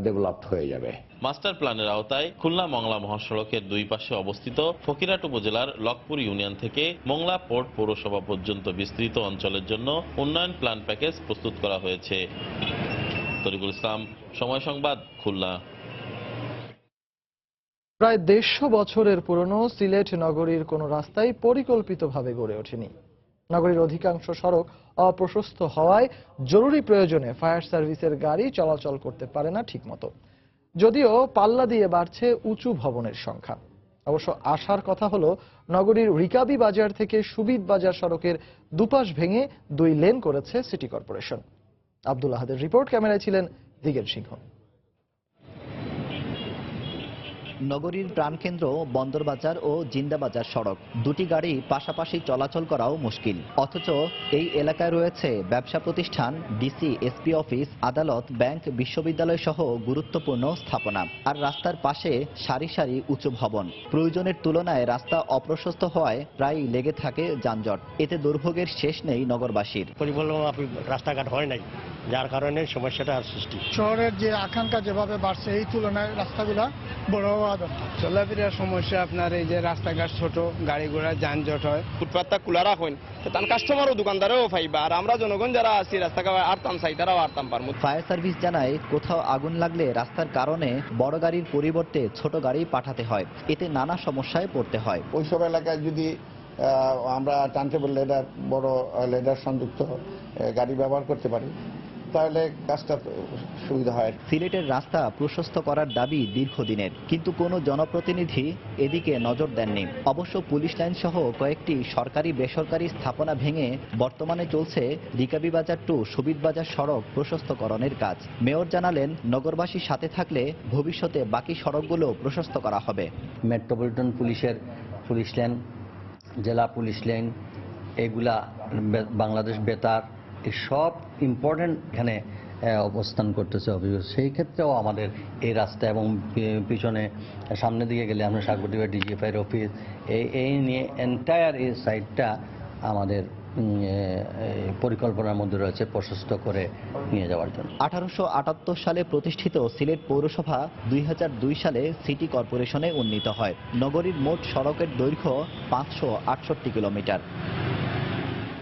ডেভেলপড হয়ে যাবে। মাস্টার প্ল্যানের আওতায় খুলনা মংলা মহাসড়কের দুই পাশে অবস্থিত ফকিরহাট উপজেলার লকপুর ইউনিয়ন থেকে মংলা পোর্ট পৌরসভা পর্যন্ত বিস্তৃত অঞ্চলের জন্য উন্নয়ন প্ল্যান প্যাকেজ প্রস্তুত করা হয়েছে। তরিকুল ইসলাম, সময় সংবাদ, খুলনা। প্রায় 150 বছরের পুরনো সিলেট নগরীর কোনো রাস্তাই পরিকল্পিতভাবে গড়ে ওঠেনি। নগরীর অধিকাংশ সড়ক অপ্রশস্ত হওয়ায় জরুরি প্রয়োজনে ফায়ার সার্ভিসের গাড়ি চলাচল করতে পারে না ঠিকমতো। যদিও পাল্লা দিয়ে বাড়ছে উঁচু ভবনের সংখ্যা। অবশ্য আশার কথা হলো নগরীর রিকাবি বাজার থেকে সুবিদ বাজার সড়কের দুপাশ ভেঙে 2 লেন করেছে সিটি কর্পোরেশন। আব্দুল আহাদের রিপোর্ট, ক্যামেরায় ছিলেন দিগেন সিংহ। নগরীর প্রাণকেন্দ্র বন্দরবাজার ও জিন্দাবাজার সড়ক, দুটি গাড়ি পাশাপাশি চলাচল করাও মুশকিল। অথচ এই এলাকায় রয়েছে ব্যবসা প্রতিষ্ঠান, ডিসি, এসপি অফিস, আদালত, ব্যাংক, বিশ্ববিদ্যালয় সহ গুরুত্বপূর্ণ স্থাপনা। আর রাস্তার পাশে সারি সারি উঁচু ভবন। প্রয়োজনের তুলনায় রাস্তা অপ্রশস্ত হওয়ায় প্রায় লেগে থাকে যানজট। এতে দুর্ভোগের শেষ নেই নগরবাসীর। পরিবহন রাস্তাঘাট হয় নাই, যার কারণে সমস্যাটা আর সৃষ্টি। শহরের যে আকাঙ্ক্ষা যেভাবে বাড়ছে এই তুলনায় রাস্তাগুলা বড় হওয়া দরকার। চলাফেরার সমস্যা, আপনার এই যে রাস্তাঘাট ছোট, গাড়ি ঘোড়া যানজট হয়। ফুটপাতটা খোলা রাখেন, তার কাস্টমারও দোকানদারও পাইবা, আর আমরা জনগণ যারা আছি রাস্তাঘাট আরতাম চাই, তারাও আরতাম পারবো। ফায়ার সার্ভিস জানায়, কোথাও আগুন লাগলে রাস্তার কারণে বড় গাড়ির পরিবর্তে ছোট গাড়ি পাঠাতে হয়। এতে নানা সমস্যায় পড়তে হয়। ওইসব এলাকায় যদি আমরা টার্নটেবল লেডার, বড় লেডার সংযুক্ত গাড়ি ব্যবহার করতে পারি তাহলে কাজটা সুবিধা হয়। সিলেটের রাস্তা প্রশস্ত করার দাবি দীর্ঘদিনের, কিন্তু কোনো জনপ্রতিনিধি এদিকে নজর দেননি। অবশ্য পুলিশ লাইন সহ কয়েকটি সরকারি বেসরকারি স্থাপনা ভেঙে বর্তমানে চলছে রিকাবি বাজার টু সুবিদ বাজার সড়ক প্রশস্তকরণের কাজ। মেয়র জানালেন, নগরবাসীর সাথে থাকলে ভবিষ্যতে বাকি সড়কগুলো প্রশস্ত করা হবে। মেট্রোপলিটন পুলিশের পুলিশ লাইন, জেলা পুলিশ লাইন, এগুলা বাংলাদেশ বেতার, সব ইম্পর্টেন্ট এখানে অবস্থান করতেছে অফিস। সেই ক্ষেত্রেও আমাদের এই রাস্তা এবং পিছনে সামনে দিকে গেলে আমরা সাগরদিঘি ডিজিএফআইয়ের অফিস, এই নিয়ে এন্টায়ার এই সাইডটা আমাদের পরিকল্পনার মধ্যে রয়েছে প্রশস্ত করে নিয়ে যাওয়ার জন্য। 1878 সালে প্রতিষ্ঠিত সিলেট পৌরসভা 2002 সালে সিটি কর্পোরেশনে উন্নীত হয়। নগরীর মোট সড়কের দৈর্ঘ্য 568 কিলোমিটার।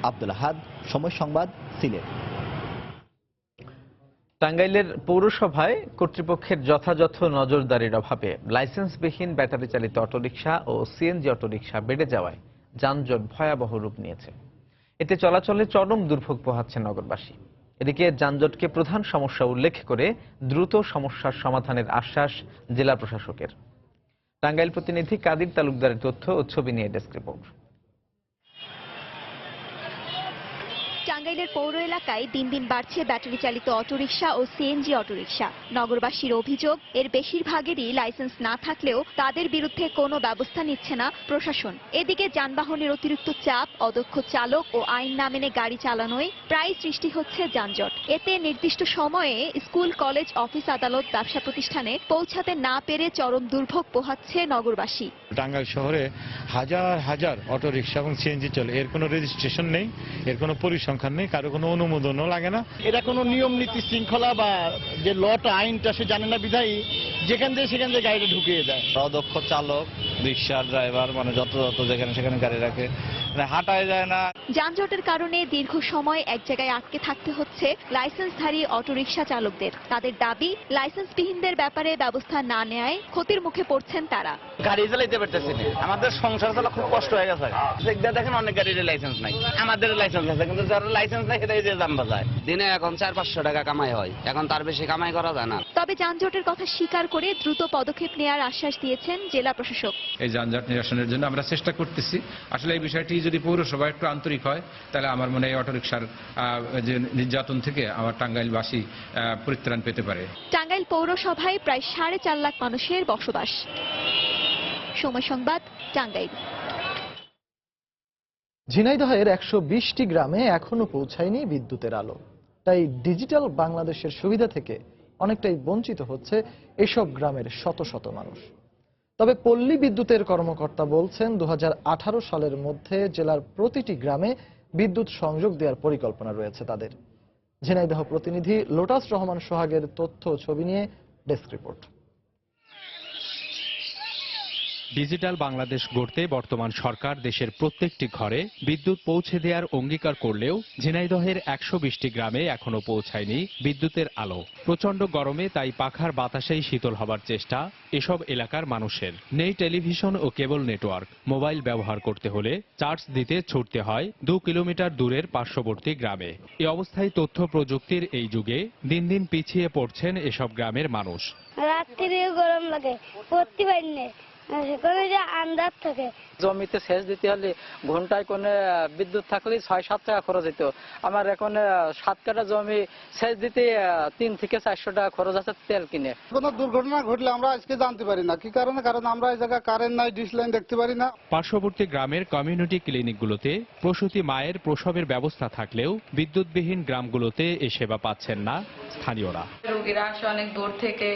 আব্দুল আহাদ, সময় সংবাদ, সিলেট। টাঙ্গাইলের পৌরসভায় কর্তৃপক্ষের যথাযথ নজরদারির অভাবে লাইসেন্সবিহীন ব্যাটারি চালিত অটোরিকশা ও সিএনজি অটোরিকশা বেড়ে যাওয়ায় যানজট ভয়াবহ রূপ নিয়েছে। এতে চলাচলে চরম দুর্ভোগ পোহাচ্ছে নগরবাসী। এদিকে যানজটকে প্রধান সমস্যা উল্লেখ করে দ্রুত সমস্যার সমাধানের আশ্বাস জেলা প্রশাসকের। টাঙ্গাইল প্রতিনিধি কাদির তালুকদারের তথ্য ও ছবি নিয়ে ডেস্ক রিপোর্ট। টাঙ্গাইলের পৌর এলাকায় দিন দিন বাড়ছে ব্যাটারি চালিত অটোরিকশা ও সিএনজি অটোরিকশা। নগরবাসীর অভিযোগ, এর বেশিরভাগেরই লাইসেন্স না থাকলেও তাদের বিরুদ্ধে কোনো ব্যবস্থা নিচ্ছে না প্রশাসন। এদিকে যানবাহনের অতিরিক্ত চাপ, অদক্ষ চালক ও আইন না মেনে গাড়ি চালানোয় প্রায় সৃষ্টি হচ্ছে যানজট। এতে নির্দিষ্ট সময়ে স্কুল, কলেজ, অফিস, আদালত, ব্যবসা প্রতিষ্ঠানে পৌঁছাতে না পেরে চরম দুর্ভোগ পোহাচ্ছে নগরবাসী। টাঙ্গাইল শহরে হাজার হাজার অটোরিকশা এবং সিএনজি চলে, এর কোনো রেজিস্ট্রেশন নেই, এর কোনো পরিসংখ্যান নেই, কারো কোনো অনুমোদনও লাগে না। এটা কোনো নিয়ম নীতি শৃঙ্খলা বা যে লটা আইনটা সে জানে না বিধায়ী যেখান থেকে সেখান থেকে গাড়িটা ঢুকিয়ে দেয়। অদক্ষ চালক, রিক্সার ড্রাইভার যত যেখানে সেখানে গাড়ি রাখে, হাঁটায় যায় না। যানজটের কারণে দীর্ঘ সময় এক জায়গায় আটকে থাকতে হচ্ছে লাইসেন্সধারী অটোরিকশা চালকদের। তাদের দাবি, লাইসেন্সবিহীনদের ব্যাপারে ব্যবস্থা না নেওয়ায় ক্ষতির মুখে পড়ছেন তারা। গাড়ি চালাইতে পারতেছি না, আমাদের সংসার চালা খুব কষ্ট হয়ে গেছে। দেখেন অনেক গাড়ির লাইসেন্স নাই, আমাদের লাইসেন্স আছে, কিন্তু যারা লাইসেন্স নাই সেটাই যে দাম বাজায়। দিনে এখন 400-500 টাকা কামাই হয়, এখন তার বেশি কামাই করা যায় না। তবে যানজটের কথা স্বীকার করে দ্রুত পদক্ষেপ নেওয়ার আশ্বাস দিয়েছেন জেলা প্রশাসক। এই যানজট নিরসনের জন্য আমরা চেষ্টা করতেছি। আসলে এই বিষয়টি যদি পৌরসভা একটু আন্তরিক হয়, তাহলে আমার মনে হয় অটোরিকশার যে নির্যাতন থেকে আমার টাঙ্গাইলবাসী পরিত্রাণ পেতে পারে। টাঙ্গাইল পৌরসভায় প্রায় 4.5 লাখ মানুষের বসবাস। সময় সংবাদ, টাঙ্গাইল। ঝিনাইদহের 120টি গ্রামে এখনো পৌঁছায়নি বিদ্যুতের আলো। তাই ডিজিটাল বাংলাদেশের সুবিধা থেকে অনেকটাই বঞ্চিত হচ্ছে এসব গ্রামের শত শত মানুষ। তবে পল্লী বিদ্যুতের কর্মকর্তা বলছেন, 2018 সালের মধ্যে জেলার প্রতিটি গ্রামে বিদ্যুৎ সংযোগ দেওয়ার পরিকল্পনা রয়েছে তাদের। ঝিনাইদহ প্রতিনিধি লোটাস রহমান সোহাগের তথ্য ছবি নিয়ে ডেস্ক রিপোর্ট। ডিজিটাল বাংলাদেশ গড়তে বর্তমান সরকার দেশের প্রত্যেকটি ঘরে বিদ্যুৎ পৌঁছে দেওয়ার অঙ্গীকার করলেও ঝিনাইদহের 120টি গ্রামে এখনো পৌঁছায়নি বিদ্যুতের আলো। প্রচণ্ড গরমে তাই পাখার বাতাসেই শীতল হবার চেষ্টা এসব এলাকার মানুষের। নেই টেলিভিশন ও কেবল নেটওয়ার্ক। মোবাইল ব্যবহার করতে হলে চার্জ দিতে ছুটতে হয় 2 কিলোমিটার দূরের পার্শ্ববর্তী গ্রামে। এ অবস্থায় তথ্য প্রযুক্তির এই যুগে দিন দিন পিছিয়ে পড়ছেন এসব গ্রামের মানুষ। রাত্রিও গরম লাগে, পড়তে পারি না, সেখানে যে আন্দাজ থাকে। জমিতে সেচ দিতে হলে ঘন্টায় কোনে বিদ্যুৎ থাকলে 6-7 টাকা খরচ হতো। আমার এখন 7 কাঠা জমি সেচ দিতে 3 থেকে 400 টাকা খরচ আছে তেল কিনে। কোনো দুর্ঘটনা ঘটলে আমরা আজকে জানতে পারি না। কি কারণে? কারণ আমরা এই জায়গায় কারেন্ট নাই, ডিশ লাইন দেখতে পারি না। পার্শ্ববর্তী গ্রামের কমিউনিটি ক্লিনিকগুলোতে প্রসূতি মায়ের প্রসবের ব্যবস্থা থাকলেও বিদ্যুৎবিহীন গ্রামগুলোতে এ সেবা পাচ্ছেন না স্থানীয়রা। রোগীরা আসে অনেক দূর থেকে,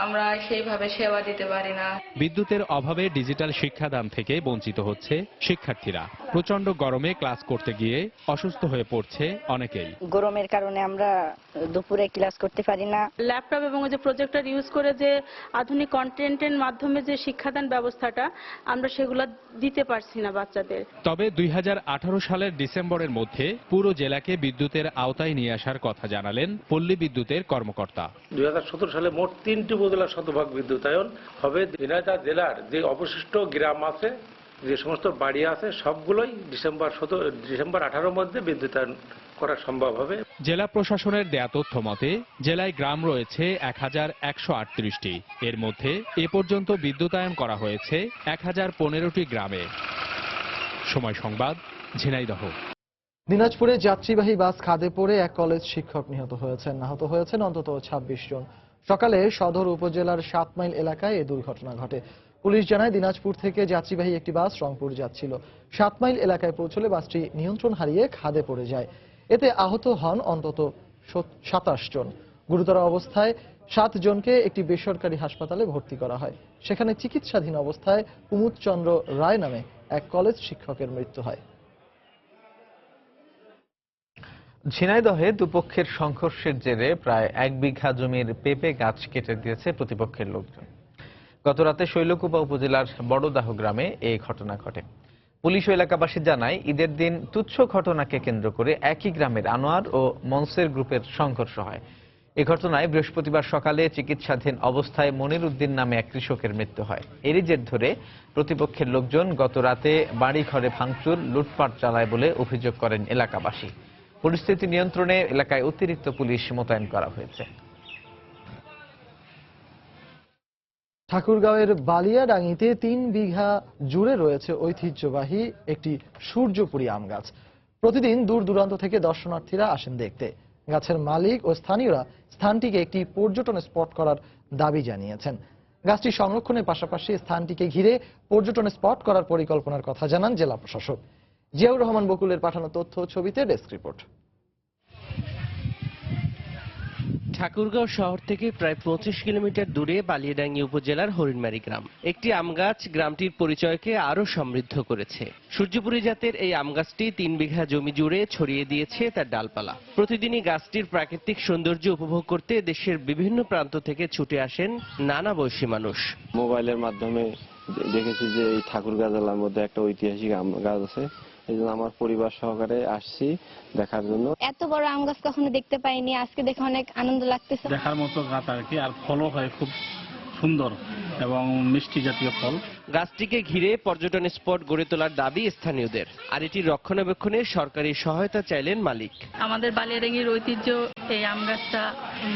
আমরা সেইভাবে সেবা দিতে পারি না। বিদ্যুতের অভাবে ডিজিটাল শিক্ষাদান থেকে বঞ্চিত হচ্ছে শিক্ষার্থীরা। প্রচণ্ড গরমে ক্লাস করতে গিয়ে অসুস্থ হয়ে পড়ছে অনেকেই। গরমের কারণে আমরা দুপুরে ক্লাস করতে পারি না। ল্যাপটপ এবং যে প্রজেক্টর ইউজ করে যে আধুনিক কন্টেন্টের মাধ্যমে যে শিক্ষাদান ব্যবস্থাটা আমরা সেগুলো দিতে পারছি না বাচ্চাদের। তবে 2018 সালের ডিসেম্বরের মধ্যে পুরো জেলাকে বিদ্যুতের আওতায় নিয়ে আসার কথা জানালেন পল্লী বিদ্যুতের কর্মকর্তা। 2017 সালে মোট 3টি উপজেলার শতভাগ বিদ্যুতায়ন হবে। ঝিনাইদহ জেলার যে অবশিষ্ট গ্রাম আছে, যে সমস্ত বাড়ি আছে, সবগুলোই ডিসেম্বর 18 মধ্যে বিদ্যুতায়ন করা সম্ভব হবে। জেলা প্রশাসনের দেয়া তথ্য মতে জেলায় গ্রাম রয়েছে 1138টি। এর মধ্যে এ পর্যন্ত বিদ্যুতায়ন করা হয়েছে 1015টি গ্রামে। সময় সংবাদ, ঝিনাইদহ। দিনাজপুরে যাত্রীবাহী বাস খাদে পড়ে এক কলেজ শিক্ষক নিহত হয়েছেন। আহত হয়েছেন অন্তত 26 জন। সকালে সদর উপজেলার 7 মাইল এলাকায় এ দুর্ঘটনা ঘটে। পুলিশ জানায় দিনাজপুর থেকে যাত্রীবাহী একটি বাস রংপুর যাচ্ছিল। 7 মাইল এলাকায় পৌঁছলে বাসটি নিয়ন্ত্রণ হারিয়ে খাদে পড়ে যায়। এতে আহত হন অন্তত 27 জন। গুরুতর অবস্থায় 7 জনকে একটি বেসরকারি হাসপাতালে ভর্তি করা হয়। সেখানে চিকিৎসাধীন অবস্থায় কুমুদ চন্দ্র রায় নামে এক কলেজ শিক্ষকের মৃত্যু হয়। ঝিনাইদহে দুপক্ষের সংঘর্ষের জেরে প্রায় 1 বিঘা জমির পেঁপে গাছ কেটে দিয়েছে প্রতিপক্ষের লোকজন। গতরাতে শৈলকুপা উপজেলার বড়দাহ গ্রামে এই ঘটনা ঘটে। পুলিশ ও এলাকাবাসী জানায়, ঈদের দিন তুচ্ছ ঘটনাকে কেন্দ্র করে একই গ্রামের আনোয়ার ও মনসের গ্রুপের সংঘর্ষ হয়। এ ঘটনায় বৃহস্পতিবার সকালে চিকিৎসাধীন অবস্থায় মনির উদ্দিন নামে এক কৃষকের মৃত্যু হয়। এরই জের ধরে প্রতিপক্ষের লোকজন গত রাতে বাড়ি ঘরে ভাঙচুর, লুটপাট চালায় বলে অভিযোগ করেন এলাকাবাসী। পরিস্থিতি নিয়ন্ত্রণে এলাকায় অতিরিক্ত পুলিশ মোতায়েন করা হয়েছে। ঠাকুরগাঁওয়ের বালিয়াডাঙ্গিতে 3 বিঘা জুড়ে রয়েছে ঐতিহ্যবাহী একটি সূর্যপুরী আম গাছ। প্রতিদিন দূর দূরান্ত থেকে দর্শনার্থীরা আসেন দেখতে। গাছের মালিক ও স্থানীয়রা স্থানটিকে একটি পর্যটন স্পট করার দাবি জানিয়েছেন। গাছটি সংরক্ষণের পাশাপাশি স্থানটিকে ঘিরে পর্যটন স্পট করার পরিকল্পনার কথা জানান জেলা প্রশাসক। জিয়াউর রহমান বকুলের পাঠানো তথ্য ছবিতে ডেস্ক রিপোর্ট। ঠাকুরগাঁও শহর থেকে প্রায় 25 কিলোমিটার দূরে বালিয়াডাঙ্গি উপজেলার হরিণমারি গ্রাম। একটি আম গাছ গ্রামটির পরিচয়কে আরো সমৃদ্ধ করেছে। সূর্যপুরী জাতের এই আম গাছটি 3 বিঘা জমি জুড়ে ছড়িয়ে দিয়েছে তার ডালপালা। প্রতিদিনই গাছটির প্রাকৃতিক সৌন্দর্য উপভোগ করতে দেশের বিভিন্ন প্রান্ত থেকে ছুটে আসেন নানা বয়সী মানুষ। মোবাইলের মাধ্যমে দেখেছি যে এই ঠাকুরগাঁও জেলার মধ্যে একটা ঐতিহাসিক আম গাছ আছে। এই জন্য আমার পরিবার সহকারে আসছি দেখার জন্য। এত বড় আম গাছ কখনো দেখতে পাইনি, আজকে দেখে অনেক আনন্দ লাগতেছে। দেখার মতো গাছ আর কি, আর ফলও হয় খুব সুন্দর এবং মিষ্টি জাতীয় ফল। গাছটিকে ঘিরে পর্যটন স্পট গড়ে তোলার দাবি স্থানীয়দের। আর এটির রক্ষণাবেক্ষণে সরকারি সহায়তা চাইলেন মালিক। আমাদের বালিয়াডাঙ্গির ঐতিহ্য এই আম গাছটা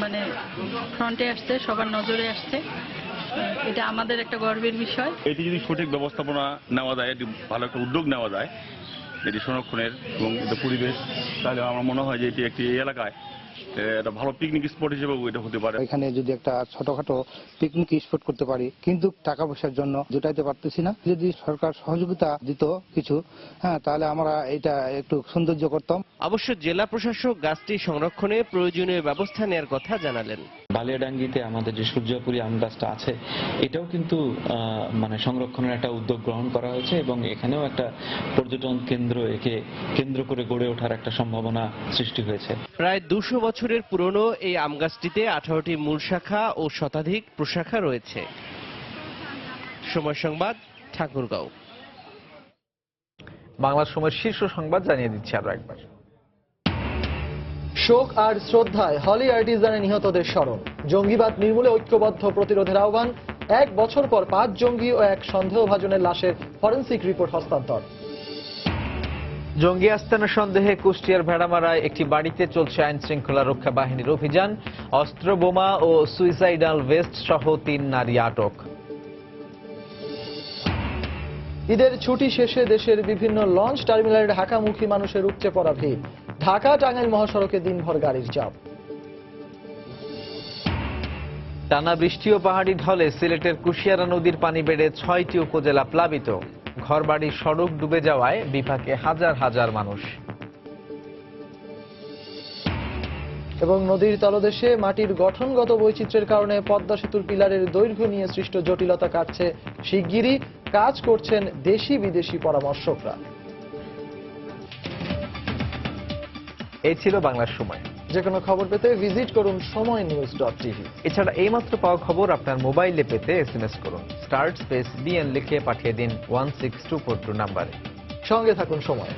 মানে ফ্রন্টে আসছে, সবার নজরে আসছে। এটা আমাদের একটা গর্বের বিষয়। এটি যদি সঠিক ব্যবস্থাপনা নেওয়া যায়, এটি ভালো একটা উদ্যোগ নেওয়া যায় এটি সংরক্ষণের এবং পরিবেশ, তাহলে আমার মনে হয় যে এটি একটি এলাকায় একটা ভালো পিকনিক স্পট হিসেবে এটা হতে পারে। এখানে যদি একটা ছোটখাটো পিকনিক স্পট করতে পারি, কিন্তু টাকা পয়সার জন্য জোটাইতে পারতেছি না। যদি সরকার সহযোগিতা দিত কিছু, তাহলে আমরা এটা একটু সৌন্দর্য করতাম। অবশ্য জেলা প্রশাসক গাছটি সংরক্ষণে প্রয়োজনীয় ব্যবস্থা নেওয়ার কথা জানালেন। বালিয়াডাঙ্গিতে আমাদের যে সূর্যপুরী আম গাছটা আছে, এটাও কিন্তু মানে সংরক্ষণের একটা উদ্যোগ গ্রহণ করা হয়েছে এবং এখানেও একটা পর্যটন কেন্দ্র একে কেন্দ্র করে গড়ে ওঠার একটা সম্ভাবনা সৃষ্টি হয়েছে। প্রায় 200 বছরের পুরনো এই আম গাছটিতে 18টি মূল শাখা ও শতাধিক প্রশাখা রয়েছে। সময় সংবাদ, ঠাকুরগাঁও। বাংলার সময়ের শীর্ষ সংবাদ জানিয়ে দিচ্ছি আরো একবার। শোক আর শ্রদ্ধায় হলি আর্টিজানে নিহতদের স্মরণ। জঙ্গিবাদ নির্মূলে ঐক্যবদ্ধ প্রতিরোধের আহ্বান। 1 বছর পর 5 জঙ্গি ও 1 সন্দেহভাজনের লাশের ফরেনসিক রিপোর্ট হস্তান্তর। জঙ্গি আস্তানা সন্দেহে কুষ্টিয়ার ভেড়ামারায় একটি বাড়িতে চলছে আইন শৃঙ্খলা রক্ষা বাহিনীর অভিযান। অস্ত্র, বোমা ও সুইসাইডাল ভেস্ট সহ 3 নারী আটক। ঈদের ছুটি শেষে দেশের বিভিন্ন লঞ্চ টার্মিনালে ঢাকামুখী মানুষের উপচে পড়া ভিড়। ঢাকা টাঙ্গাইল মহাসড়কে দিনভর গাড়ির চাপ। টানা বৃষ্টি ও পাহাড়ি ঢলে সিলেটের কুশিয়ারা নদীর পানি বেড়ে 6টি উপজেলা প্লাবিত। ঘরবাড়ি, সড়ক ডুবে যাওয়ায় বিপাকে হাজার হাজার মানুষ। এবং নদীর তলদেশে মাটির গঠনগত বৈচিত্র্যের কারণে পদ্মা সেতুর পিলারের দৈর্ঘ্য নিয়ে সৃষ্ট জটিলতা কাটছে শিগগিরই। কাজ করছেন দেশি বিদেশি পরামর্শকরা। এই ছিল বাংলার সময়। যে কোনো খবর পেতে ভিজিট করুন সময়নিউজ.tv। এছাড়া এইমাত্র পাওয়া খবর আপনার মোবাইলে পেতে SMS করুন *BN লিখে পাঠিয়ে দিন 16242 নম্বরে। সঙ্গে থাকুন সময়।